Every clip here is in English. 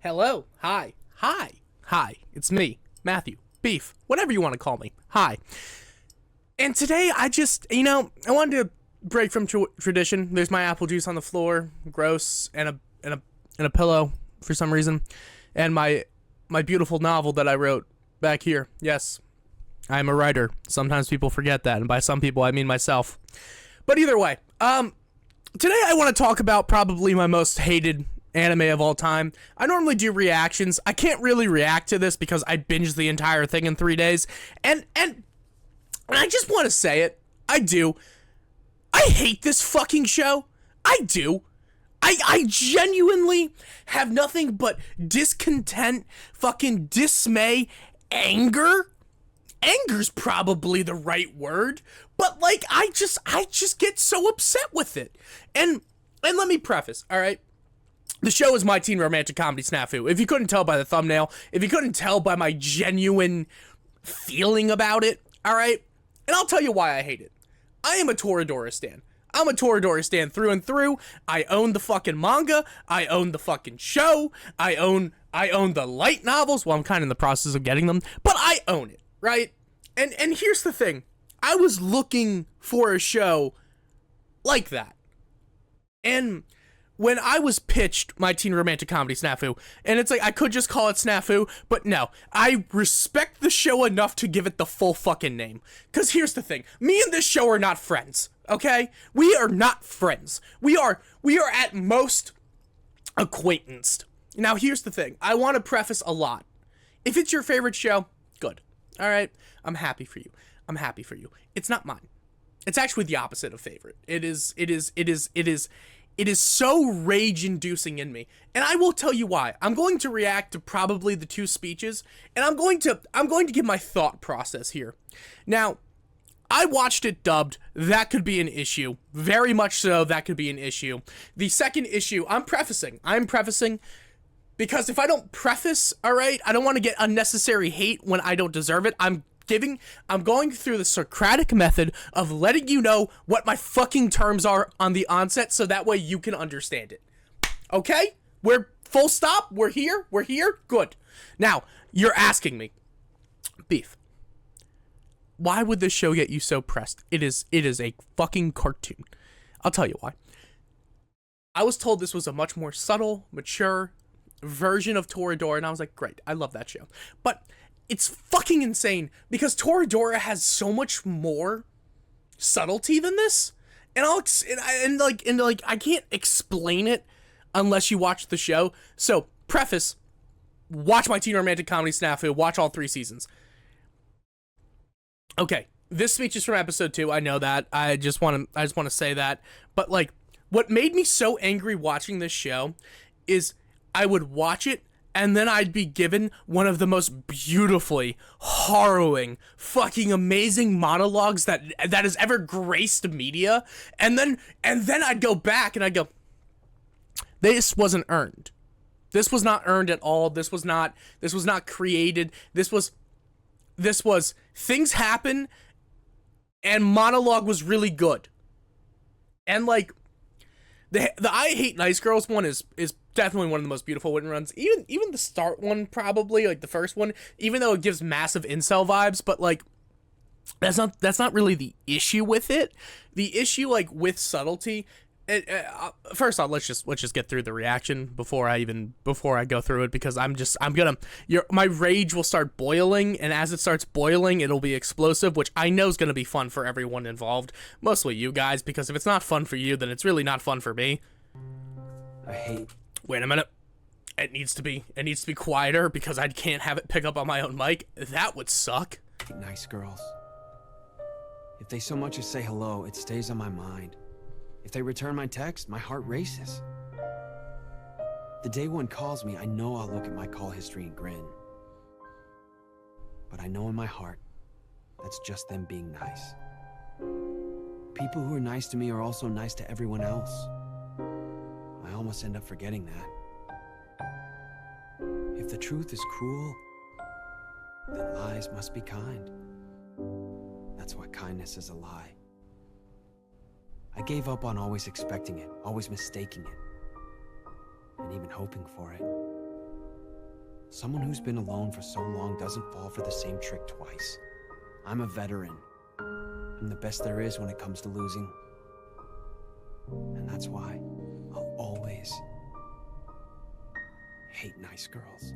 Hello. Hi. Hi. Hi. It's me, Matthew. Beef. Whatever you want to call me. Hi. And today I just, I wanted to break from tradition. There's my apple juice on the floor, gross, and a pillow for some reason, and my beautiful novel that I wrote back here. Yes, I am a writer. Sometimes people forget that, and by some people I mean myself. But either way, today I want to talk about probably my most hated anime of all time. I normally do reactions. I can't really react to this because I binged the entire thing in 3 days, and I just want to say it. I do. I hate this fucking show. I do. I genuinely have nothing but discontent, fucking dismay, anger. Anger's probably the right word, but like I just get so upset with it. And let me preface, all right? The show is my teen romantic comedy Snafu. If you couldn't tell by the thumbnail, if you couldn't tell by my genuine feeling about it, all right? And I'll tell you why I hate it. I am a Toradora stan. I'm a Toradora stan through and through. I own the fucking manga. I own the fucking show. I own the light novels. Well, I'm kind of in the process of getting them, but I own it, right? And here's the thing. I was looking for a show like that. And when I was pitched my teen romantic comedy Snafu, and it's like, I could just call it Snafu, but no, I respect the show enough to give it the full fucking name. Because here's the thing, me and this show are not friends, okay? We are not friends. We are at most acquaintanced. Now here's the thing, I want to preface a lot. If it's your favorite show, good. All right, I'm happy for you. I'm happy for you. It's not mine. It's actually the opposite of favorite. It is so rage-inducing in me, and I will tell you why. I'm going to react to probably the two speeches, and I'm going to give my thought process here. Now, I watched it dubbed. That could be an issue. Very much so, that could be an issue. The second issue, I'm prefacing because if I don't preface, all right, I don't want to get unnecessary hate when I don't deserve it. I'm going through the Socratic method of letting you know what my fucking terms are on the onset so that way you can understand it. Okay? We're full stop. We're here. Good. Now, you're asking me, Beef, why would this show get you so pressed? It is a fucking cartoon. I'll tell you why. I was told this was a much more subtle, mature version of Toradora, and I was like, great, I love that show. But it's fucking insane because Toradora has so much more subtlety than this, and I can't explain it unless you watch the show. So, preface: watch my teen romantic comedy Snafu. Watch all 3 seasons. Okay, this speech is from episode 2. I know that. I just want to say that. But like, what made me so angry watching this show is I would watch it, and then I'd be given one of the most beautifully harrowing, fucking amazing monologues that has ever graced media. And then I'd go back and I'd go, this wasn't earned. This was not earned at all. This was not created. This was things happen and monologue was really good. And like the I Hate Nice Girls one is definitely one of the most beautiful written runs. Even the start one, probably, like the first one, even though it gives massive incel vibes, but like that's not really the issue with it. The issue, like, with subtlety, first off, let's just get through the reaction before I go through it, because my rage will start boiling, and as it starts boiling, it'll be explosive, which I know is gonna be fun for everyone involved, mostly you guys, because if it's not fun for you, then it's really not fun for me. Wait a minute. It needs to be quieter because I can't have it pick up on my own mic. That would suck. Nice girls. If they so much as say hello, it stays on my mind. If they return my text, my heart races. The day one calls me, I know I'll look at my call history and grin. But I know in my heart, that's just them being nice. People who are nice to me are also nice to everyone else. I almost end up forgetting that. If the truth is cruel, then lies must be kind. That's why kindness is a lie. I gave up on always expecting it, always mistaking it, and even hoping for it. Someone who's been alone for so long doesn't fall for the same trick twice. I'm a veteran. I'm the best there is when it comes to losing. And that's why I'll always hate nice girls.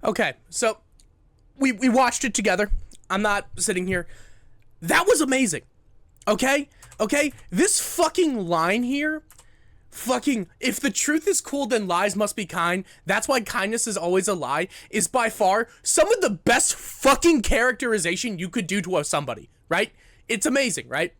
Okay, so we watched it together. I'm not sitting here. That was amazing. Okay? Okay? This fucking line here, fucking, if the truth is cool, then lies must be kind. That's why kindness is always a lie, is by far some of the best fucking characterization you could do to somebody, right? It's amazing, right?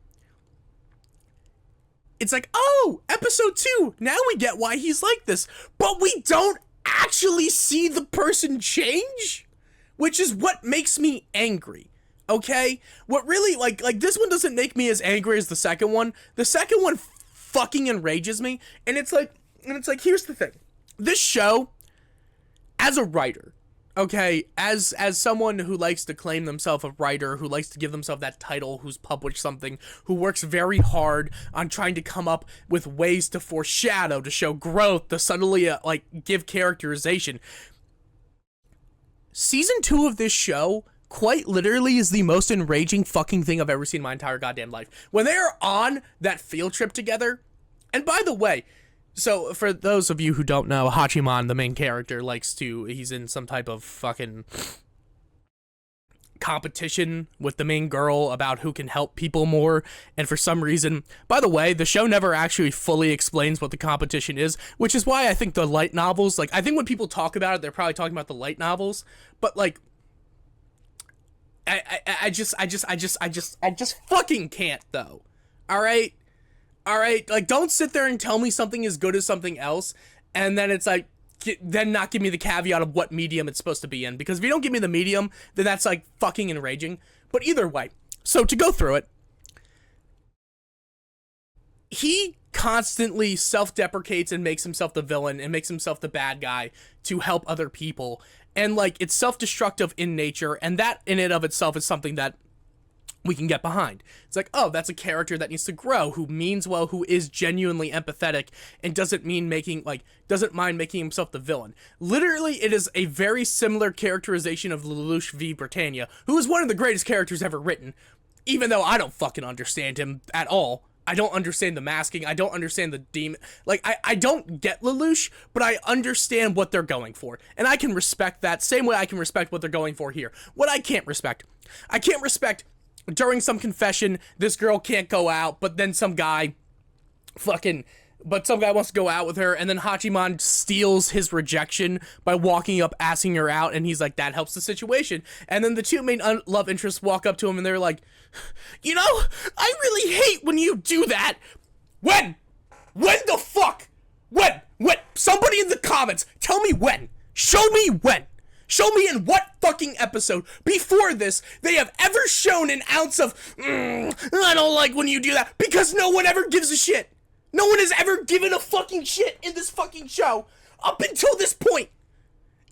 It's like, oh, episode 2, now we get why he's like this. But we don't actually see the person change, which is what makes me angry. Okay? What really, like this one doesn't make me as angry as the second one. The second one fucking enrages me, and it's like, here's the thing. This show, as a writer, okay, as someone who likes to claim themselves a writer, who likes to give themselves that title, who's published something, who works very hard on trying to come up with ways to foreshadow, to show growth, to subtly, give characterization. Season 2 of this show quite literally is the most enraging fucking thing I've ever seen in my entire goddamn life. When they are on that field trip together, and by the way, so for those of you who don't know, Hachiman, the main character, he's in some type of fucking competition with the main girl about who can help people more, and for some reason, by the way, the show never actually fully explains what the competition is, which is why I think the light novels, I think when people talk about it, they're probably talking about the light novels, but I just fucking can't, though. All right, don't sit there and tell me something is good as something else, and then it's like, then not give me the caveat of what medium it's supposed to be in, because if you don't give me the medium, then that's fucking enraging. But either way, so to go through it, he constantly self-deprecates and makes himself the villain and makes himself the bad guy to help other people. And, it's self-destructive in nature, and that in and of itself is something that we can get behind. It's like, oh, that's a character that needs to grow, who means well, who is genuinely empathetic, and doesn't mind making himself the villain. Literally, it is a very similar characterization of Lelouch v. Britannia, who is one of the greatest characters ever written, even though I don't fucking understand him at all. I don't understand the masking. I don't understand the demon. I don't get Lelouch, but I understand what they're going for. And I can respect that same way I can respect what they're going for here. What I can't respect during some confession, this girl can't go out, but then some guy wants to go out with her, and then Hachiman steals his rejection by walking up, asking her out, and he's like, that helps the situation. And then the two main love interests walk up to him, and they're like, you know, I really hate when you do that. When the fuck? When? Somebody in the comments, tell me when. Show me when. Show me in what fucking episode before this they have ever shown an ounce of, I don't like when you do that, because no one ever gives a shit. No one has ever given a fucking shit in this fucking show up until this point.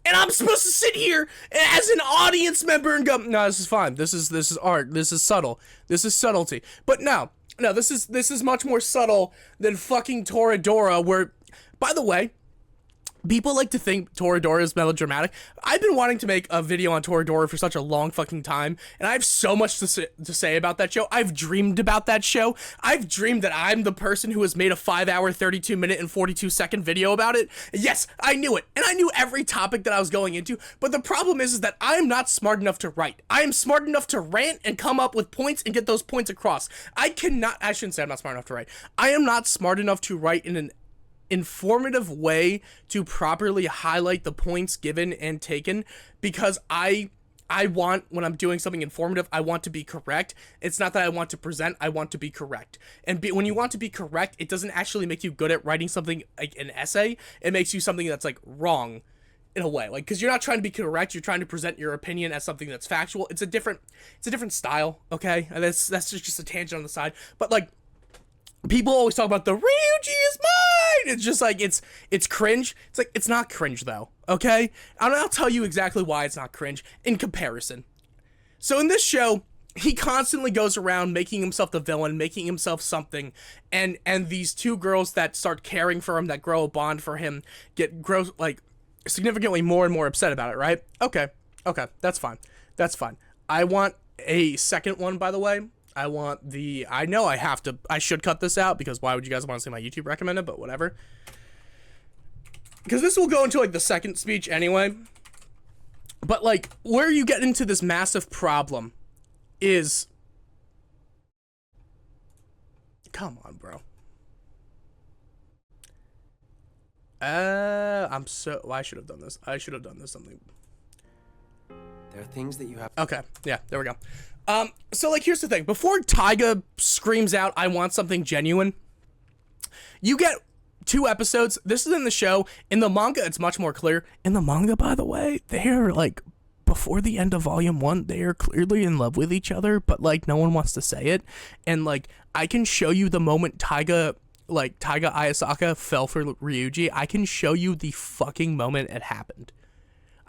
And I'm supposed to sit here as an audience member and go, no, this is fine. This is art. This is subtle. This is subtlety. But no, this is much more subtle than fucking Toradora, where, by the way, people like to think Toradora is melodramatic. I've been wanting to make a video on Toradora for such a long fucking time, and I have so much to say about that show. I've dreamed about that show. I've dreamed that I'm the person who has made a 5-hour, 32-minute, and 42-second video about it. Yes, I knew it, and I knew every topic that I was going into, but the problem is that I am not smart enough to write. I am smart enough to rant and come up with points and get those points across. I shouldn't say I'm not smart enough to write. I am not smart enough to write in an informative way to properly highlight the points given and taken, because I want, when I'm doing something informative, I want to be correct. It's not that I want to present, I want to be correct. And when you want to be correct, it doesn't actually make you good at writing something like an essay. It makes you something that's wrong in a way, because you're not trying to be correct, you're trying to present your opinion as something that's factual. It's a different style, okay? And that's just a tangent on the side, but people always talk about the Ryuji is mine. It's just it's cringe. It's not cringe though, okay? And I'll tell you exactly why it's not cringe in comparison. So in this show, he constantly goes around making himself the villain, making himself something, and these two girls that start caring for him, that grow a bond for him, significantly more and more upset about it, right? Okay, that's fine. That's fine. I want a second one, by the way. I want the... I know I should cut this out, because why would you guys want to see my YouTube recommended, but whatever. Because this will go into, like, the second speech anyway. But, like, where you get into this massive problem is... Come on, bro. I'm so... Well, I should have done this. I should have done this something. There are things that you have... Okay, yeah, there we go. So, like, here's the thing. Before Taiga screams out, I want something genuine, you get 2 episodes. This is in the show. In the manga, it's much more clear. In the manga, by the way, they're, like, before the end of Volume 1, they are clearly in love with each other, but, like, no one wants to say it. And, like, I can show you the moment Taiga Ayasaka fell for Ryuji. I can show you the fucking moment it happened.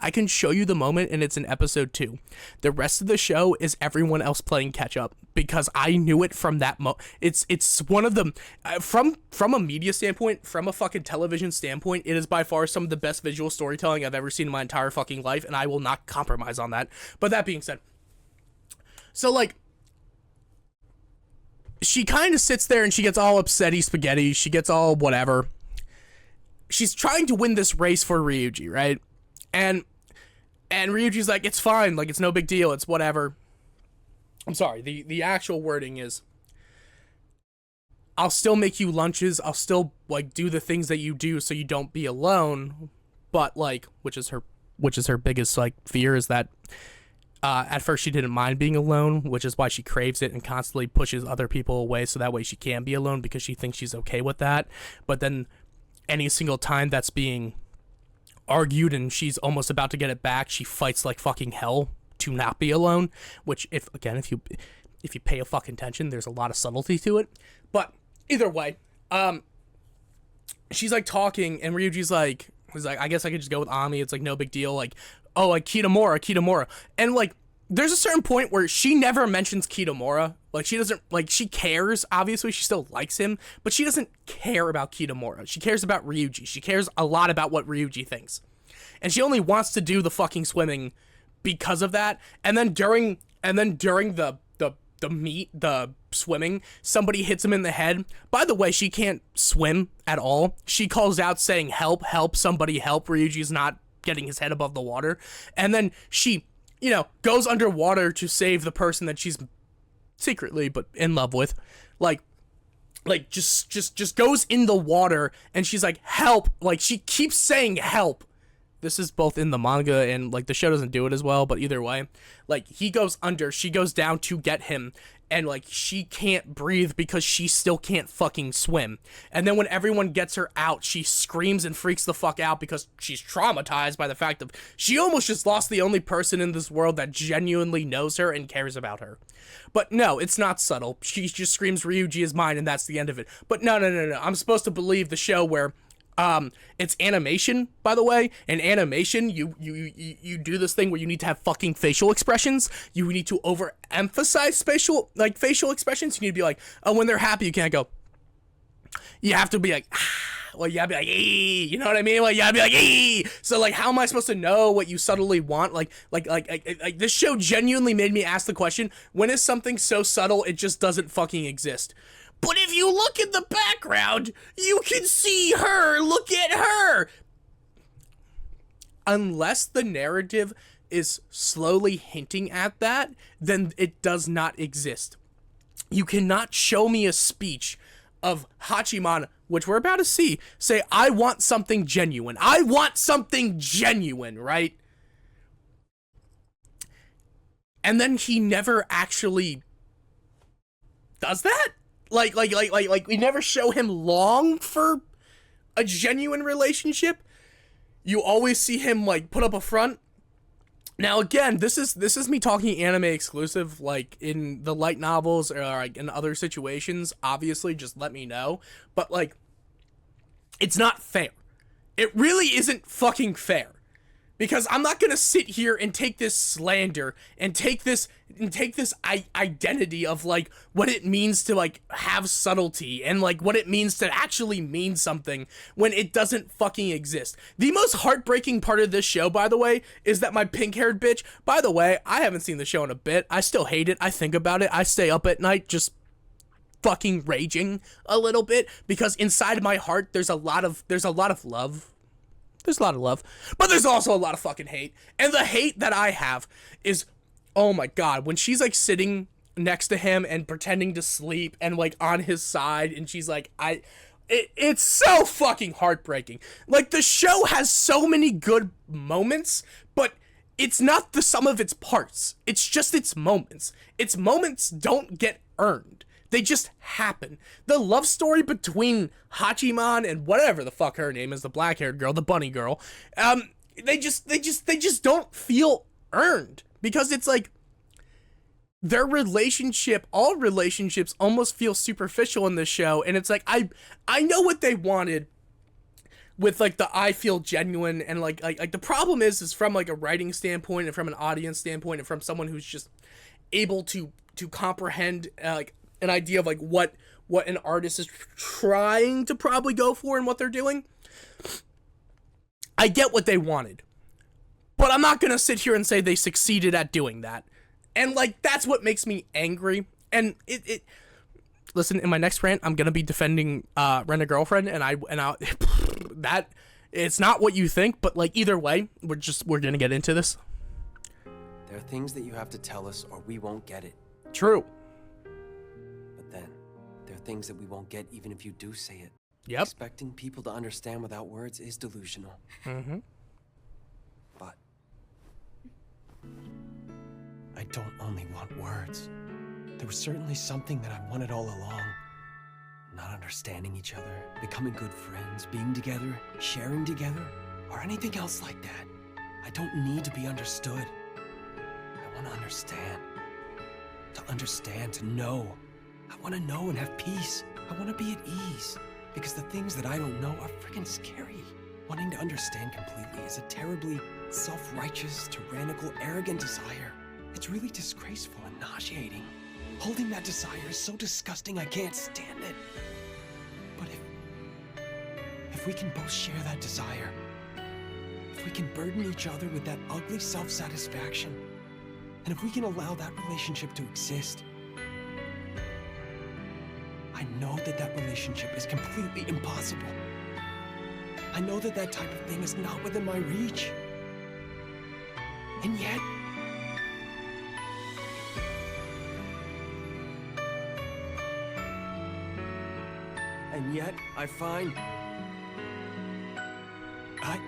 I can show you the moment, and it's in episode 2. The rest of the show is everyone else playing catch up, because I knew it from that It's one of the from a media standpoint, from a fucking television standpoint, it is by far some of the best visual storytelling I've ever seen in my entire fucking life, and I will not compromise on that. But that being said, so, like, she kind of sits there and she gets all upsetty spaghetti. She gets all whatever. She's trying to win this race for Ryuji, right? And Ryuji's like, it's fine, like, it's no big deal, it's whatever. I'm sorry, the actual wording is, I'll still make you lunches, I'll still, like, do the things that you do so you don't be alone, but, like, which is her biggest, like, fear, is that, at first she didn't mind being alone, which is why she craves it and constantly pushes other people away so that way she can be alone, because she thinks she's okay with that. But then any single time that's being argued and she's almost about to get it back, she fights like fucking hell to not be alone, which, if you pay a fucking attention, there's a lot of subtlety to it. But either way, she's like talking, and Ryuji's like, I guess I could just go with Ami, it's like no big deal, like, oh, like Kitamura, and, like, there's a certain point where she never mentions Kitamura. Like, she doesn't, like, she cares, obviously, she still likes him, but she doesn't care about Kitamura. She cares about Ryuji. She cares a lot about what Ryuji thinks. And she only wants to do the fucking swimming because of that. And then during the swimming, somebody hits him in the head. By the way, she can't swim at all. She calls out saying, help, somebody help. Ryuji's not getting his head above the water. And then she, you know, goes underwater to save the person that she's secretly but in love with. Like just goes in the water, and she's like, help. Like, she keeps saying help. This is both in the manga, and, like, the show doesn't do it as well, but either way, like, he goes under, she goes down to get him, and, like, she can't breathe because she still can't fucking swim. And then when everyone gets her out, she screams and freaks the fuck out because she's traumatized by the fact of she almost just lost the only person in this world that genuinely knows her and cares about her. But no, it's not subtle. She just screams, Ryuji is mine, and that's the end of it. But no. I'm supposed to believe the show where it's animation, by the way. In animation, you do this thing where you need to have fucking facial expressions. You need to overemphasize facial expressions. You need to be like, oh, when they're happy, you can't go. You have to be like, well, you gotta be like, ee, you know what I mean? Like, you gotta be like, ee. So, like, how am I supposed to know what you subtly want? Like, this show genuinely made me ask the question, when is something so subtle it just doesn't fucking exist? But if you look in the background, you can see her. Look at her. Unless the narrative is slowly hinting at that, then it does not exist. You cannot show me a speech of Hachiman, which we're about to see, say, I want something genuine. I want something genuine, right? And then he never actually does that? Like, we never show him long for a genuine relationship. You always see him, like, put up a front. Now, again, this is me talking anime exclusive, like, in the light novels or, like, in other situations. Obviously, just let me know. But, like, it's not fair. It really isn't fucking fair. Because I'm not gonna sit here and take this slander and take this identity of like what it means to like have subtlety and like what it means to actually mean something when it doesn't fucking exist. The most heartbreaking part of this show, by the way, is that my pink-haired bitch, by the way, I haven't seen the show in a bit. I still hate it. I think about it. I stay up at night just fucking raging a little bit because inside my heart there's a lot of love. There's a lot of love, but there's also a lot of fucking hate. And the hate that I have is, oh my god, when she's like sitting next to him and pretending to sleep and like on his side and she's like, it's so fucking heartbreaking. Like the show has so many good moments, but it's not the sum of its parts. It's just its moments. Its moments don't get earned. They just happen. The love story between Hachiman and whatever the fuck her name is, the black-haired girl, the bunny girl, they just don't feel earned because it's like their relationship, all relationships almost feel superficial in this show, and it's like I know what they wanted with like the I feel genuine and like the problem is from like a writing standpoint and from an audience standpoint and from someone who's just able to comprehend like an idea of like what an artist is trying to probably go for and what they're doing. I get what they wanted, but I'm not gonna sit here and say they succeeded at doing that. And like that's what makes me angry. And it listen, in my next rant, I'm gonna be defending Rent a Girlfriend, and I that it's not what you think, but like either way, we're gonna get into this. There are things that you have to tell us, or we won't get it. True. Then, there are things that we won't get even if you do say it. Yep. Expecting people to understand without words is delusional. Mm-hmm. But I don't only want words. There was certainly something that I wanted all along. Not understanding each other, becoming good friends, being together, sharing together, or anything else like that. I don't need to be understood. I want to understand. To understand, to know. I want to know and have peace. I want to be at ease. Because the things that I don't know are freaking scary. Wanting to understand completely is a terribly self-righteous, tyrannical, arrogant desire. It's really disgraceful and nauseating. Holding that desire is so disgusting I can't stand it. But if we can both share that desire, if we can burden each other with that ugly self-satisfaction, and if we can allow that relationship to exist, I know that that relationship is completely impossible. I know that that type of thing is not within my reach. And yet, I find I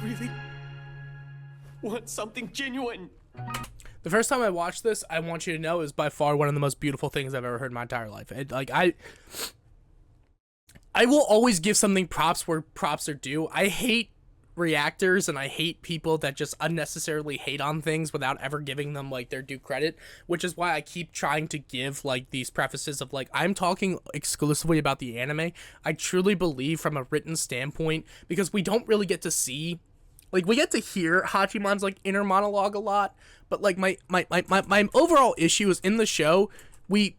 really want something genuine. The first time I watched this, I want you to know, is by far one of the most beautiful things I've ever heard in my entire life. I will always give something props where props are due. I hate reactors and I hate people that just unnecessarily hate on things without ever giving them like their due credit, which is why I keep trying to give like these prefaces of like, I'm talking exclusively about the anime. I truly believe from a written standpoint, because we don't really get to see, like, we get to hear Hachiman's like inner monologue a lot, but like my overall issue is in the show, we,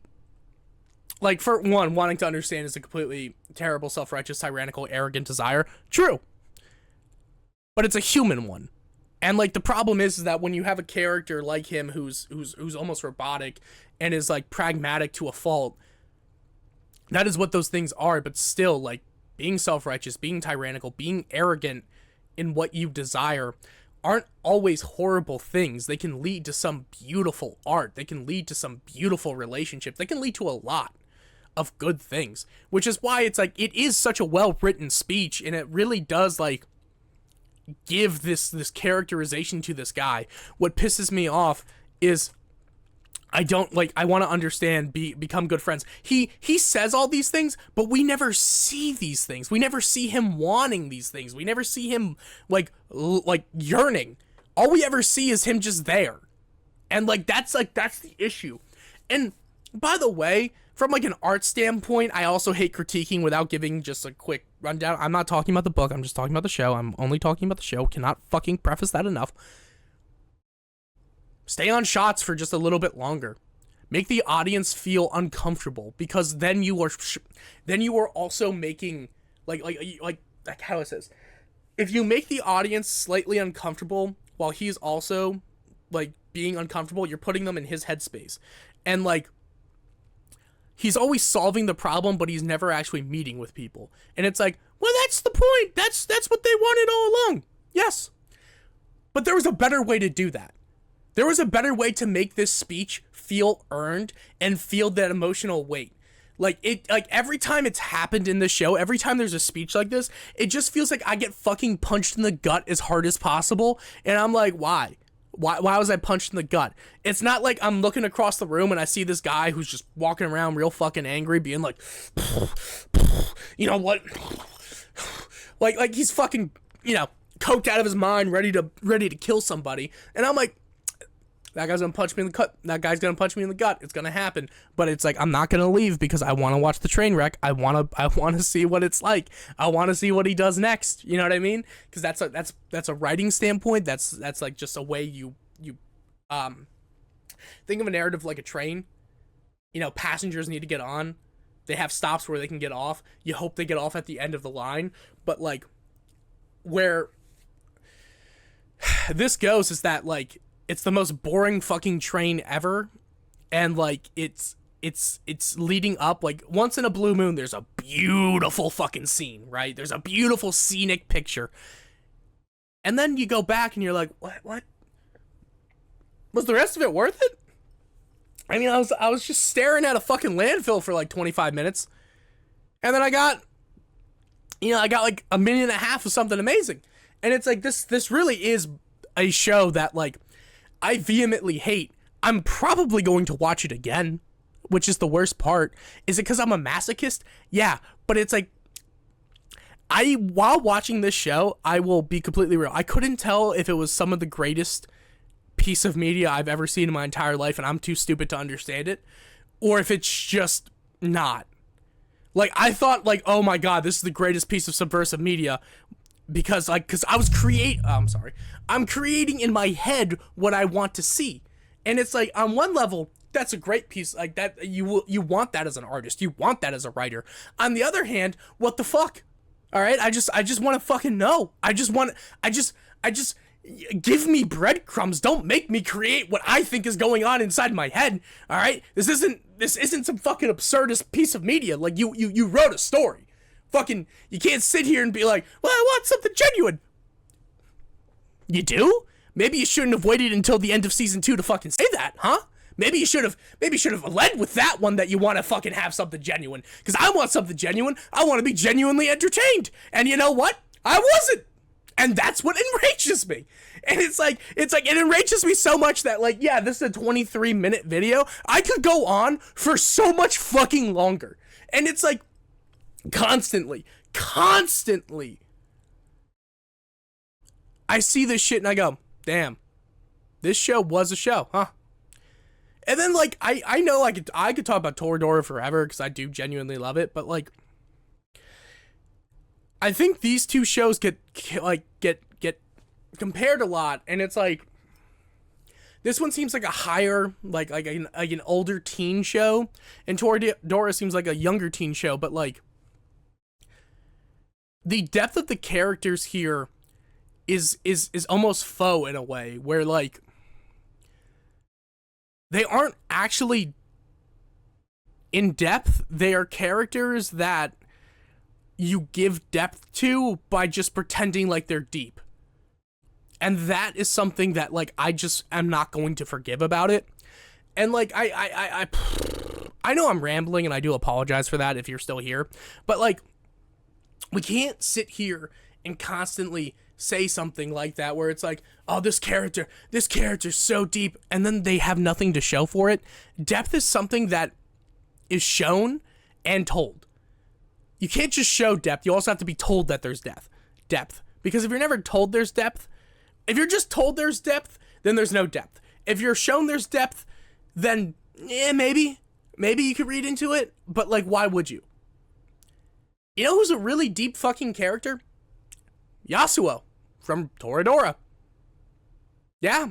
like, for one, wanting to understand is a completely terrible, self-righteous, tyrannical, arrogant desire. True. But it's a human one. And like the problem is that when you have a character like him who's almost robotic and is like pragmatic to a fault, that is what those things are. But still, like, being self-righteous, being tyrannical, being arrogant in what you desire aren't always horrible things. They can lead to some beautiful art. They can lead to some beautiful relationship. They can lead to a lot of good things, which is why it's like, it is such a well-written speech, and it really does like give this characterization to this guy. What pisses me off is I want to understand, become good friends. He says all these things, but we never see these things. We never see him wanting these things. We never see him like yearning. All we ever see is him just there. And like that's the issue. And by the way, from like an art standpoint, I also hate critiquing without giving just a quick rundown. I'm not talking about the book. I'm just talking about the show. I'm only talking about the show. Cannot fucking preface that enough. Stay on shots for just a little bit longer. Make the audience feel uncomfortable, because then you are also making like how it says. If you make the audience slightly uncomfortable while he's also like being uncomfortable, you're putting them in his headspace. And like, he's always solving the problem, but he's never actually meeting with people. And it's like, well, that's the point. That's what they wanted all along. Yes. But there was a better way to do that. There was a better way to make this speech feel earned and feel that emotional weight. Like every time it's happened in the show, every time there's a speech like this, it just feels like I get fucking punched in the gut as hard as possible. And I'm like, why? Why was I punched in the gut? It's not like I'm looking across the room and I see this guy who's just walking around real fucking angry, being like, you know what? Like he's fucking, coked out of his mind, ready to kill somebody. And I'm like, that guy's gonna punch me in the gut. That guy's gonna punch me in the gut. It's gonna happen. But it's like, I'm not gonna leave because I want to watch the train wreck. I want to see what it's like. I want to see what he does next. You know what I mean? Because that's a writing standpoint. That's like just a way you think of a narrative like a train. Passengers need to get on. They have stops where they can get off. You hope they get off at the end of the line. But like, where this goes is that like, it's the most boring fucking train ever, and like it's leading up. Like, once in a blue moon, there's a beautiful fucking scene, right? There's a beautiful scenic picture, and then you go back and you're like, what? Was the rest of it worth it? I mean, I was just staring at a fucking landfill for like 25 minutes, and then I got like a minute and a half of something amazing, and it's like this really is a show that like, I vehemently hate. I'm probably going to watch it again, which is the worst part. Is it because I'm a masochist? Yeah, but it's like, while watching this show, I will be completely real. I couldn't tell if it was some of the greatest piece of media I've ever seen in my entire life, and I'm too stupid to understand it, or if it's just not. Like, I thought like, oh my god, this is the greatest piece of subversive media. Because I'm creating in my head what I want to see. And it's like, on one level, that's a great piece, like that, you want that as an artist, you want that as a writer. On the other hand, what the fuck? All right, I just want to fucking know. I just give me breadcrumbs. Don't make me create what I think is going on inside my head. All right, this isn't some fucking absurdist piece of media. Like, you wrote a story. Fucking, you can't sit here and be like, well, I want something genuine. You do? Maybe you shouldn't have waited until the end of season 2 to fucking say that, huh? Maybe you should have led with that one, that you want to fucking have something genuine. Because I want something genuine. I want to be genuinely entertained. And you know what? I wasn't. And that's what enrages me. And it's like it enrages me so much that, like, yeah, this is a 23-minute video. I could go on for so much fucking longer. And it's like, constantly, I see this shit and I go, damn, this show was a show, huh? And then, like, I know I could talk about Toradora forever, because I do genuinely love it, but like, I think these two shows get compared a lot, and it's like, this one seems like a higher, like an older teen show, and Toradora seems like a younger teen show, but like, the depth of the characters here is almost faux in a way, where like, they aren't actually in depth. They are characters that you give depth to by just pretending like they're deep. And that is something that, like, I just am not going to forgive about it. And like, I know I'm rambling, and I do apologize for that if you're still here, but like, we can't sit here and constantly say something like that, where it's like, oh, this character's so deep, and then they have nothing to show for it. Depth is something that is shown and told. You can't just show depth. You also have to be told that there's depth. Because if you're never told there's depth, if you're just told there's depth, then there's no depth. If you're shown there's depth, then maybe. maybe you could read into it, but like, why would you? You know who's a really deep fucking character? Yasuo from Toradora. Yeah,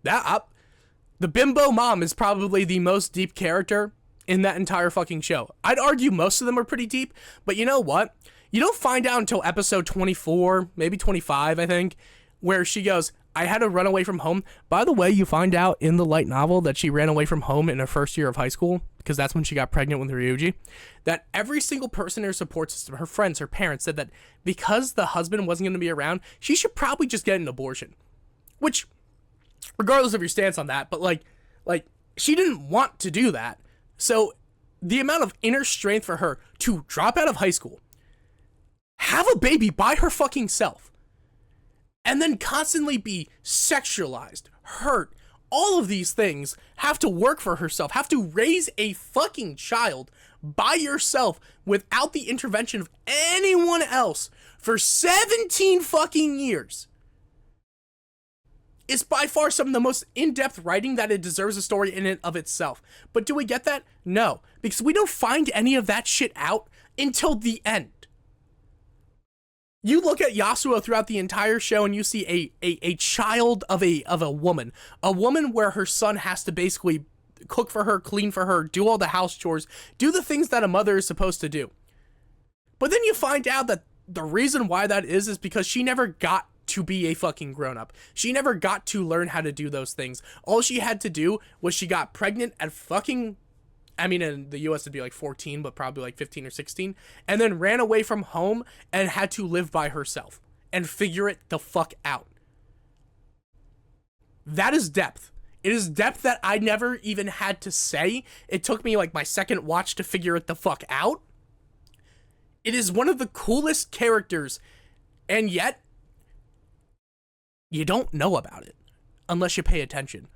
the bimbo mom is probably the most deep character in that entire fucking show. I'd argue most of them are pretty deep, but you know what? You don't find out until episode 24, maybe 25, I think, where she goes, I had to run away from home. By the way, you find out in the light novel that she ran away from home in her first year of high school, because that's when she got pregnant with Ryuji, that every single person in her support system, her friends, her parents, said that because the husband wasn't going to be around, she should probably just get an abortion. Which, regardless of your stance on that, but like she didn't want to do that. So the amount of inner strength for her to drop out of high school, have a baby by her fucking self, and then constantly be sexualized, hurt, all of these things, have to work for herself, have to raise a fucking child by yourself without the intervention of anyone else for 17 fucking years, is by far some of the most in-depth writing that it deserves a story in and of itself. But do we get that? No, because we don't find any of that shit out until the end. You look at Yasuo throughout the entire show and you see a child of a woman where her son has to basically cook for her, clean for her, do all the house chores, do the things that a mother is supposed to do. But then you find out that the reason why that is because she never got to be a fucking grown-up. She never got to learn how to do those things. All she had to do was she got pregnant at fucking, I mean, in the US it'd be like 14, but probably like 15 or 16, and then ran away from home and had to live by herself and figure it the fuck out. That is depth. It is depth that I never even had to say. It took me like my second watch to figure it the fuck out. It is one of the coolest characters, and yet you don't know about it unless you pay attention.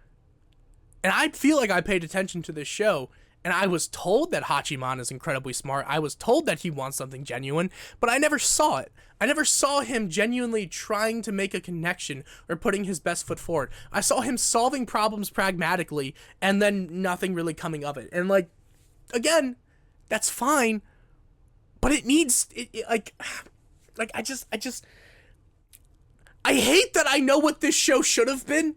And I feel like I paid attention to this show, and I was told that Hachiman is incredibly smart. I was told that he wants something genuine, but I never saw it. I never saw him genuinely trying to make a connection or putting his best foot forward. I saw him solving problems pragmatically and then nothing really coming of it. And like, again, that's fine, but it needs, I hate that I know what this show should have been,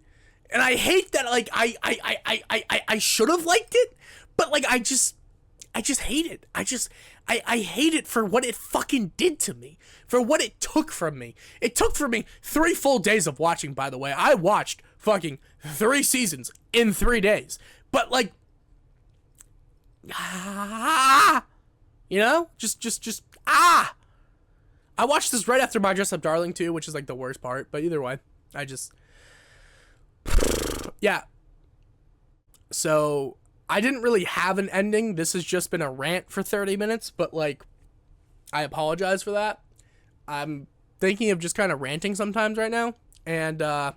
and I hate that like I should have liked it, but like I just hate it. I hate it for what it fucking did to me, for what it took from me. It took from me 3 full days of watching, by the way. I watched fucking 3 seasons in 3 days. But like, you know, just I watched this right after My Dress Up Darling too, which is like the worst part, but either way, yeah. So I didn't really have an ending. This has just been a rant for 30 minutes, but like, I apologize for that. I'm thinking of just kind of ranting sometimes right now. And, if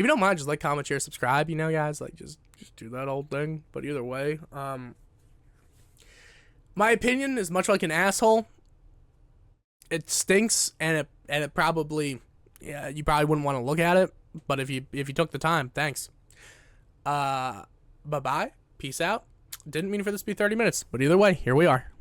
you don't mind, just like, comment, share, subscribe, you know, guys, like just do that old thing. But either way, my opinion is much like an asshole. It stinks, and it probably, yeah, you probably wouldn't want to look at it. But if you took the time, thanks. Bye-bye. Peace out. Didn't mean for this to be 30 minutes, but either way, here we are.